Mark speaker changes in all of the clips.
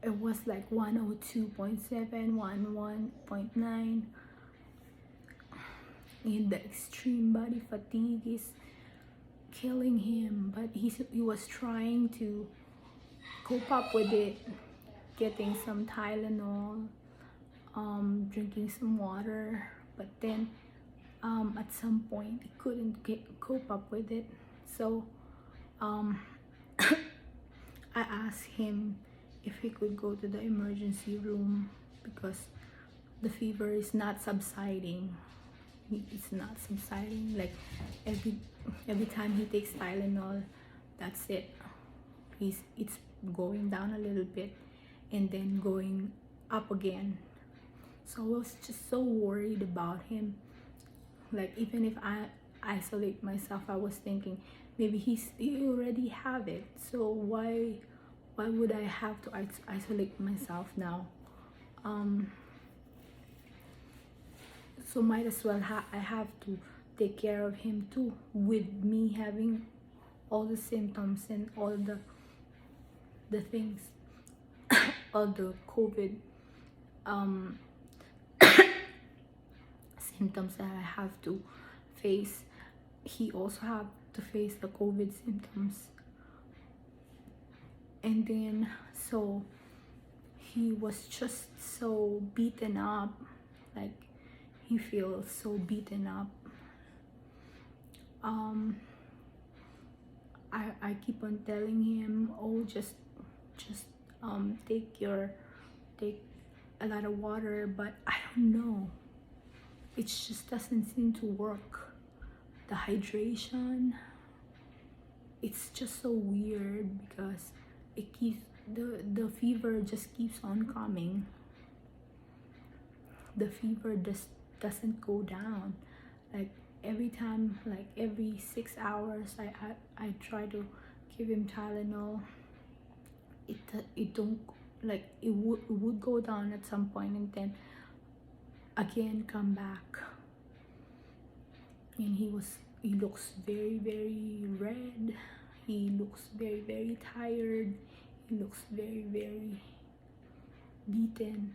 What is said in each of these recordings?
Speaker 1: it was like 102.7, 101.9, and the extreme body fatigue is killing him, but he was trying to cope up with it, getting some Tylenol, drinking some water, but then at some point he couldn't cope up with it. So um, I asked him if he could go to the emergency room because the fever is not subsiding. It's not subsiding. Like every time he takes Tylenol, that's it. It's going down a little bit and then going up again. So I was just so worried about him. Like even if I isolate myself, I was thinking maybe he already have it. So why would I have to isolate myself now? So might as well I have to take care of him too, with me having all the symptoms and all the things, all the COVID symptoms that I have to face. He also have to face the COVID symptoms. And then so he was just so beaten up, like he feels so beaten up. I keep on telling him, oh, just take a lot of water, but I don't know, it just doesn't seem to work. The hydration, it's just so weird because it keeps the fever just keeps on coming. The fever just doesn't go down. Like every time, like every 6 hours, I try to give him Tylenol. It don't, like it would go down at some point and then again come back. And he looks very, very red. He looks very, very tired. He looks very, very beaten.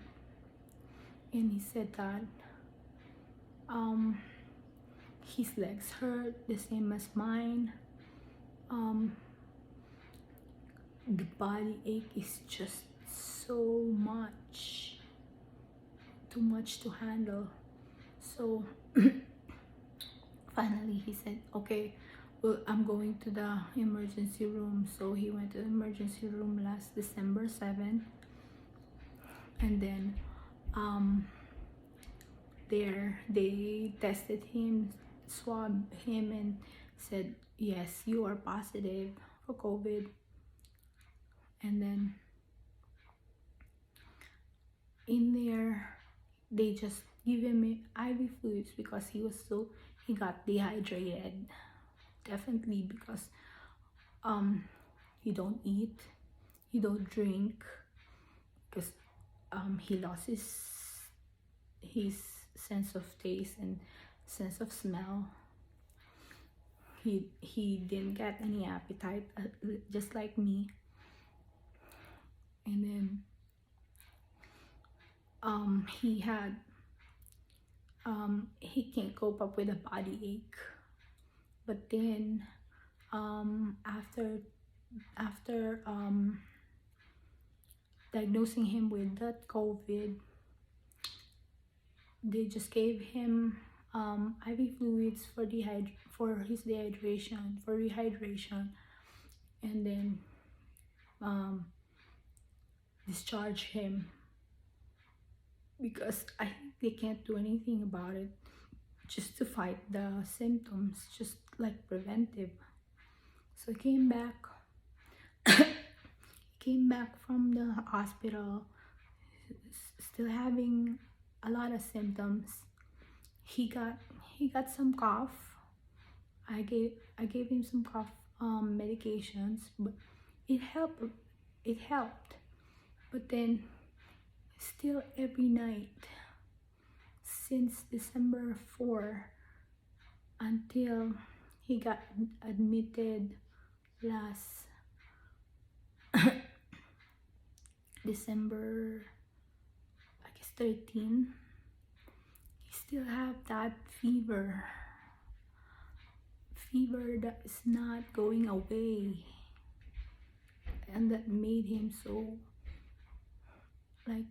Speaker 1: And he said that his legs hurt the same as mine. The body ache is just so much, too much to handle. So finally he said, okay, well, I'm going to the emergency room. So he went to the emergency room last December 7th, and then there they tested him, swabbed him, and said, yes, you are positive for COVID. And then in there they just give him IV fluids because he got dehydrated, definitely because he don't eat, he don't drink, because he lost his sense of taste and sense of smell. He didn't get any appetite, just like me. And then he can't cope up with a body ache. But then after diagnosing him with that COVID, they just gave him IV fluids for his dehydration, for rehydration, and then discharge him because I think they can't do anything about it, just to fight the symptoms, just like preventive. So he came back from the hospital still having a lot of symptoms. He got some cough. I gave him some cough medications, but it helped. But then still every night since December 4 until he got admitted last December, I guess 13, he still have that fever that is not going away, and that made him so like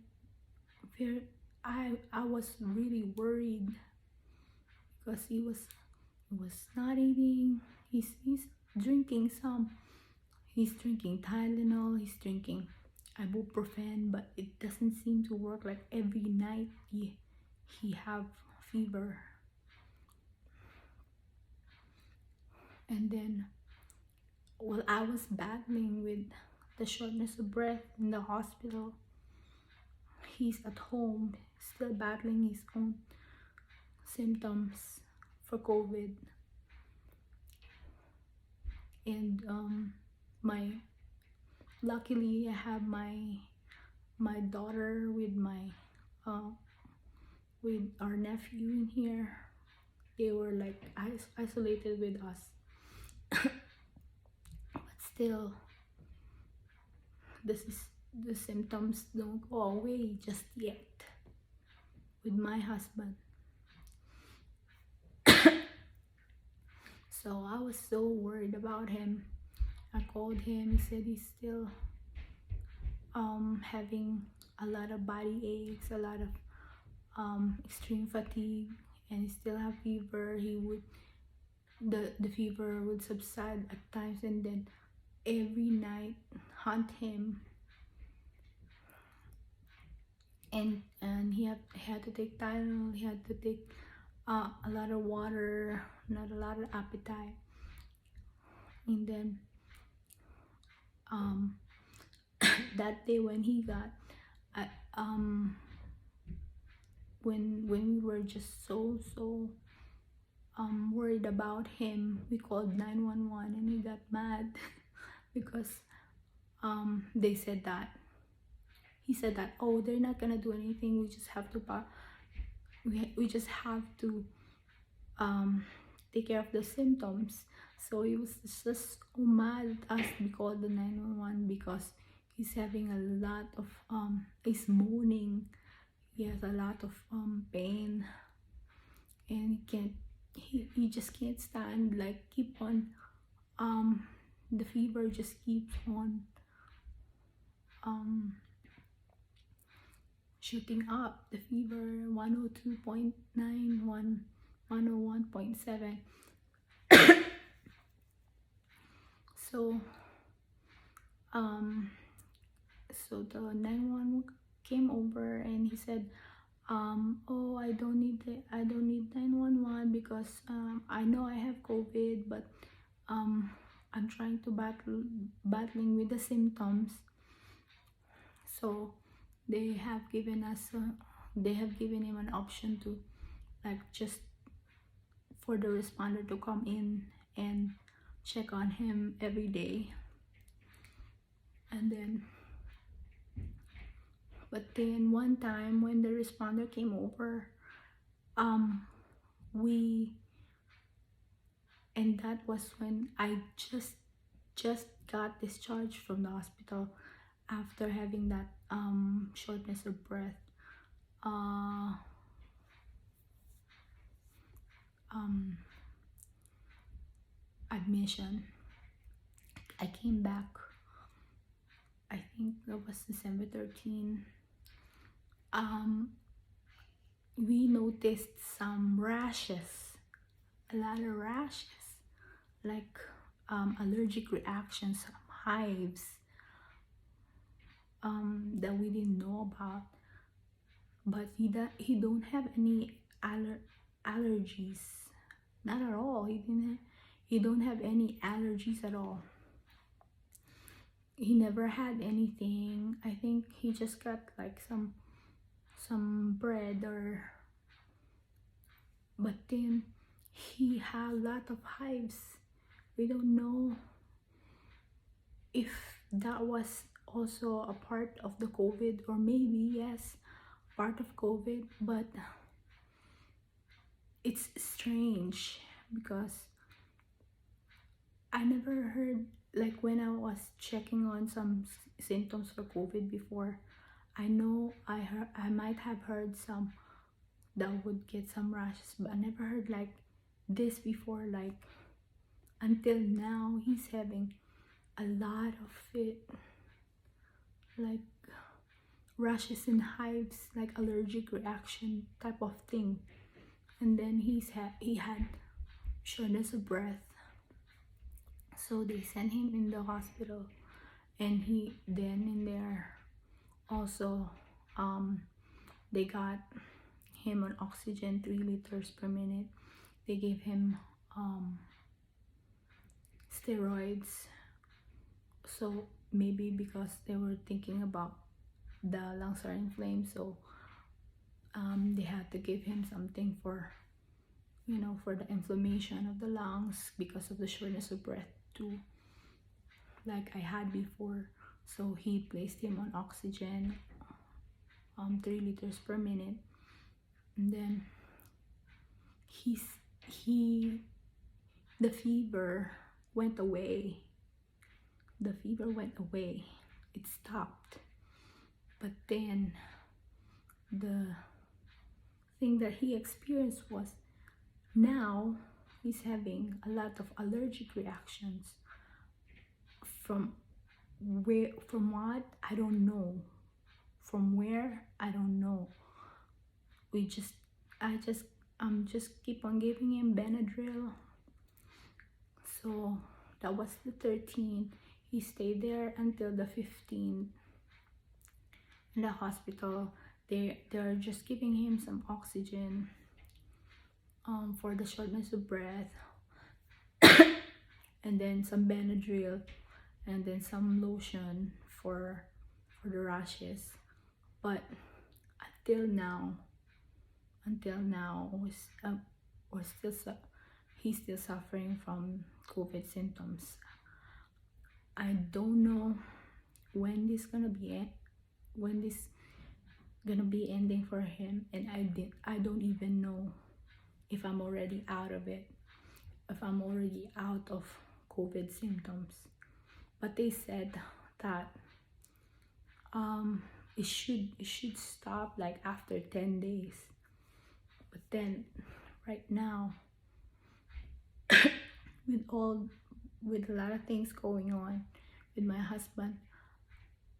Speaker 1: very, I was really worried because he was not eating. He's drinking some. He's drinking Tylenol. He's drinking ibuprofen, but it doesn't seem to work. Like every night he have fever. And then while I was battling with the shortness of breath in the hospital, he's at home still battling his own symptoms for COVID. And luckily I have my daughter with with our nephew in here. They were like isolated with us. But still, the symptoms don't go away just yet with my husband. So I was so worried about him. I called him. He said he's still having a lot of body aches, a lot of extreme fatigue, and he still have fever. He would the fever would subside at times, and then every night haunt him, and he had to take Tylenol. He had to take a lot of water, not a lot of appetite. And then that day when he got when we were just so worried about him, we called 911, and he got mad because they said that he said that, oh, they're not gonna do anything, we just have to we just have to take care of the symptoms. So he was just so mad at us. We called the 911 because he's having a lot of he's moaning. He has a lot of pain, and he just can't stand, like, keep on the fever just keeps on shooting up. The fever 102.9, 101.7. So so the 911 came over, and he said, oh, I don't need 911 because I know I have COVID, but I'm trying to battling with the symptoms. So they have given him an option to, like, just for the responder to come in and check on him every day. And then but then one time when the responder came over, and that was when I just got discharged from the hospital after having that shortness of breath admission. I came back, I think that was December 13. We noticed some rashes, a lot of rashes, like allergic reactions, some hives that we didn't know about. But he don't have any allergies, not at all. He don't have any allergies at all. He never had anything. I think he just got like some bread but then he had a lot of hives. We don't know if that was also a part of the COVID, or maybe yes, part of COVID, but it's strange because I never heard like when I was checking on some symptoms for COVID before, I know I might have heard some that would get some rashes, but I never heard like this before. Like until now, he's having a lot of it, like rashes and hives, like allergic reaction type of thing. And then he had shortness of breath, so they sent him in the hospital, and he then in there also they got him on oxygen 3 liters per minute. They gave him steroids, so maybe because they were thinking about the lungs are inflamed, so they had to give him something for, you know, for the inflammation of the lungs because of the shortness of breath too, like I had before. So he placed him on oxygen 3 liters per minute, and then the fever went away. The fever went away. It stopped. But then the thing that he experienced was now he's having a lot of allergic reactions. From what I don't know. From where I don't know. I just keep on giving him Benadryl. So that was the 13th. He stayed there until the 15th in the hospital. They're just giving him some oxygen for the shortness of breath, and then some Benadryl, and then some lotion for the rashes. But until now he's still suffering from COVID symptoms. I don't know when this gonna be ending for him, and I don't even know if I'm already out of it, if I'm already out of COVID symptoms. But they said that it should stop like after 10 days. But then right now, with a lot of things going on with my husband,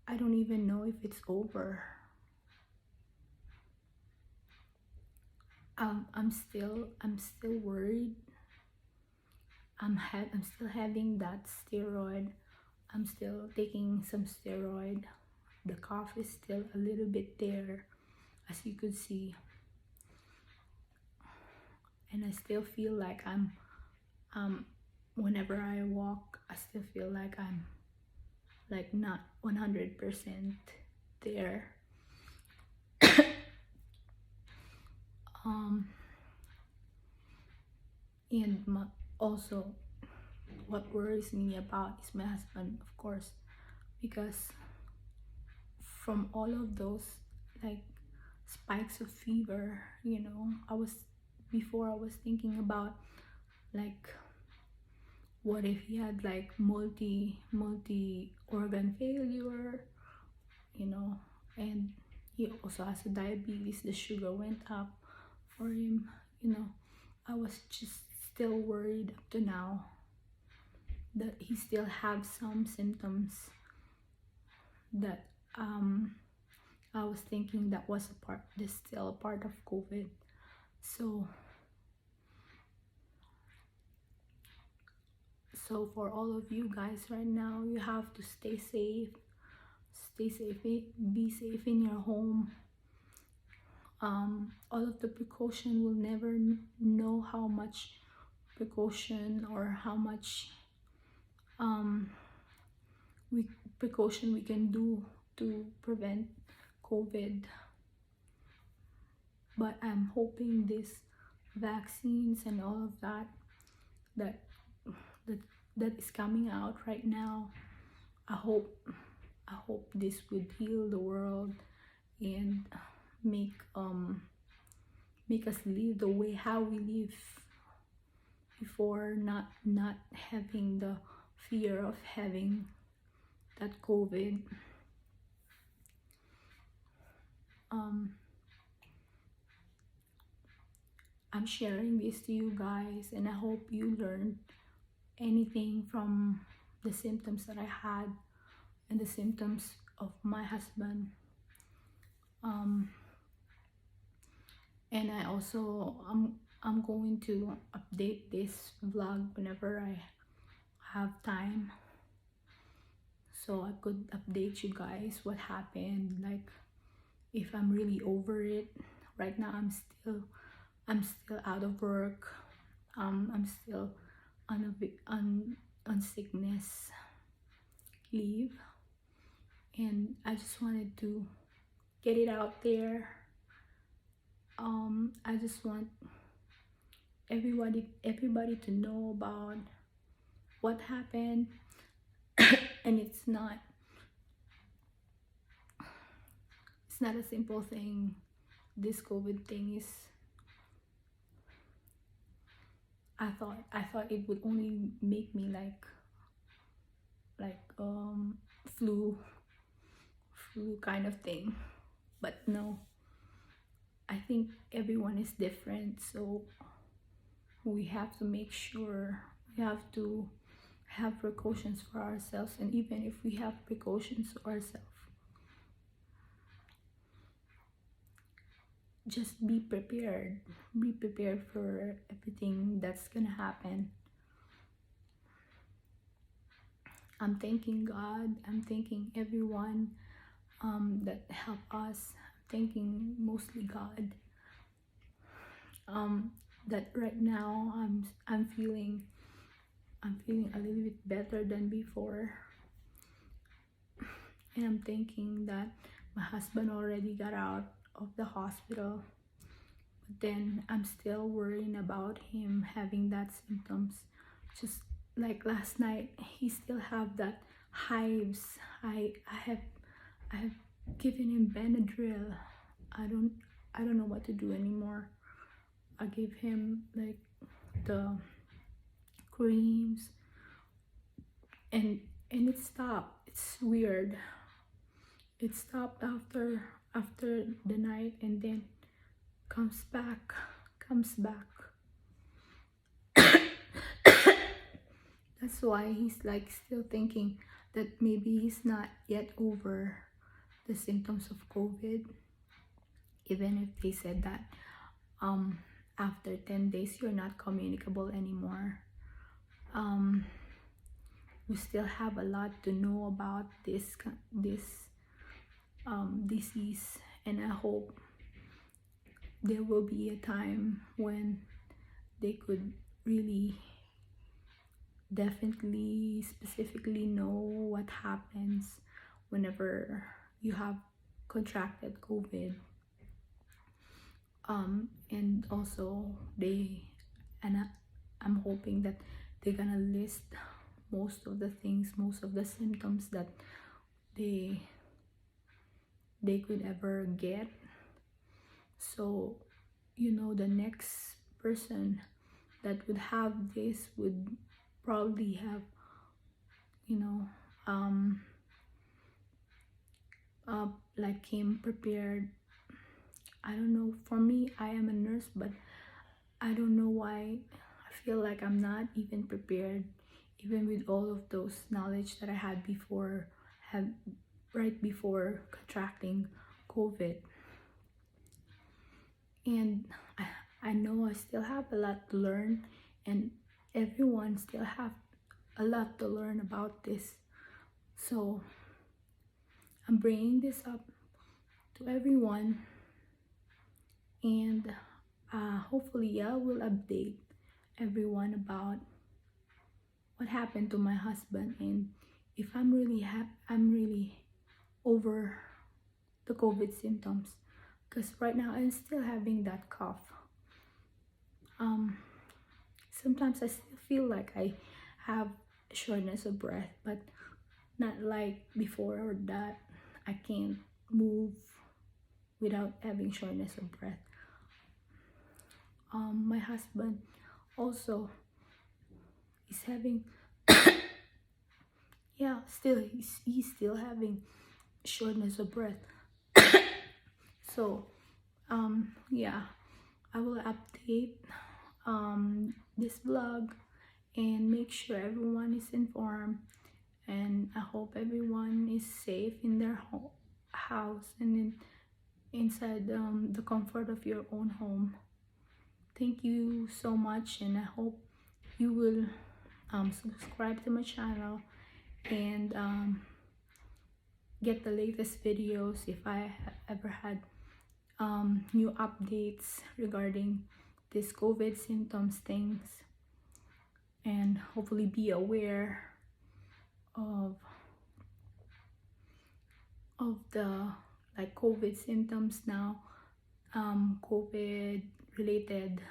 Speaker 1: I don't even know if it's over. I'm still worried. I'm still having that steroid. I'm still taking some steroid. The cough is still a little bit there, as you could see, and I still feel like I'm whenever I walk, I still feel like I'm like not 100% there. And also what worries me about is my husband, of course, because from all of those like spikes of fever, you know, I was thinking about like, what if he had like multi organ failure, you know, and he also has a diabetes, the sugar went up for him, you know. I was just still worried up to now that he still have some symptoms that I was thinking that was still a part of COVID. So for all of you guys right now, you have to stay safe, be safe in your home. All of the precaution, will never know how much precaution or how much precaution we can do to prevent COVID. But I'm hoping this vaccines and all of that is coming out right now, I hope this would heal the world and make us live the way how we live before, not having the fear of having that COVID. I'm sharing this to you guys, and I hope you learned anything from the symptoms that I had and the symptoms of my husband. And I also I'm going to update this vlog whenever I have time, so I could update you guys what happened, like if I'm really over it. Right now I'm still out of work. I'm still on sickness leave, and I just wanted to get it out there. I just want everybody to know about what happened. And it's not a simple thing. This COVID thing is, I thought it would only make me like flu kind of thing, but no, I think everyone is different, so we have to make sure we have to have precautions for ourselves. And even if we have precautions for ourselves, just be prepared for everything that's gonna happen. I'm thanking God, I'm thanking everyone that helped us. I'm thanking mostly God, that right now I'm feeling a little bit better than before. And I'm thinking that my husband already got out of the hospital, but then I'm still worrying about him having that symptoms. Just like last night, he still have that hives. I have given him Benadryl. I don't know what to do anymore. I gave him like the creams, and it stopped. It's weird. It stopped after the night, and then comes back. That's why he's like still thinking that maybe he's not yet over the symptoms of COVID, even if they said that after 10 days you're not communicable anymore. We still have a lot to know about this disease, and I hope there will be a time when they could really definitely specifically know what happens whenever you have contracted COVID. And also I'm hoping that they're gonna list most of the symptoms that they could ever get, so the next person that would have this would probably have like came prepared. I don't know, for me, I am a nurse, but I don't know why I feel like I'm not even prepared, even with all of those knowledge that I had right before contracting COVID. And I know I still have a lot to learn, and everyone still have a lot to learn about this. So I'm bringing this up to everyone, and hopefully I will update everyone about what happened to my husband, and if I'm really over the COVID symptoms, because right now I'm still having that cough. Sometimes I still feel like I have shortness of breath, but not like before, or that I can't move without having shortness of breath. My husband also is having yeah, still he's still having shortness of breath. So yeah, I will update this vlog and make sure everyone is informed, and I hope everyone is safe in their house and inside the comfort of your own home. Thank you so much, and I hope you will subscribe to my channel and get the latest videos if I ever had new updates regarding this COVID symptoms things, and hopefully be aware of the like COVID symptoms now, COVID related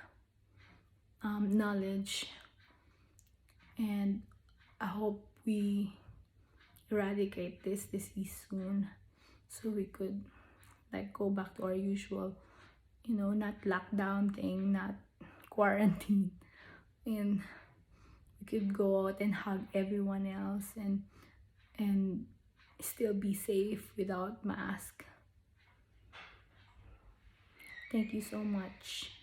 Speaker 1: knowledge, and I hope we eradicate this disease soon so we could like go back to our usual, not lockdown thing, not quarantine, and we could go out and hug everyone else and still be safe without mask. Thank you so much.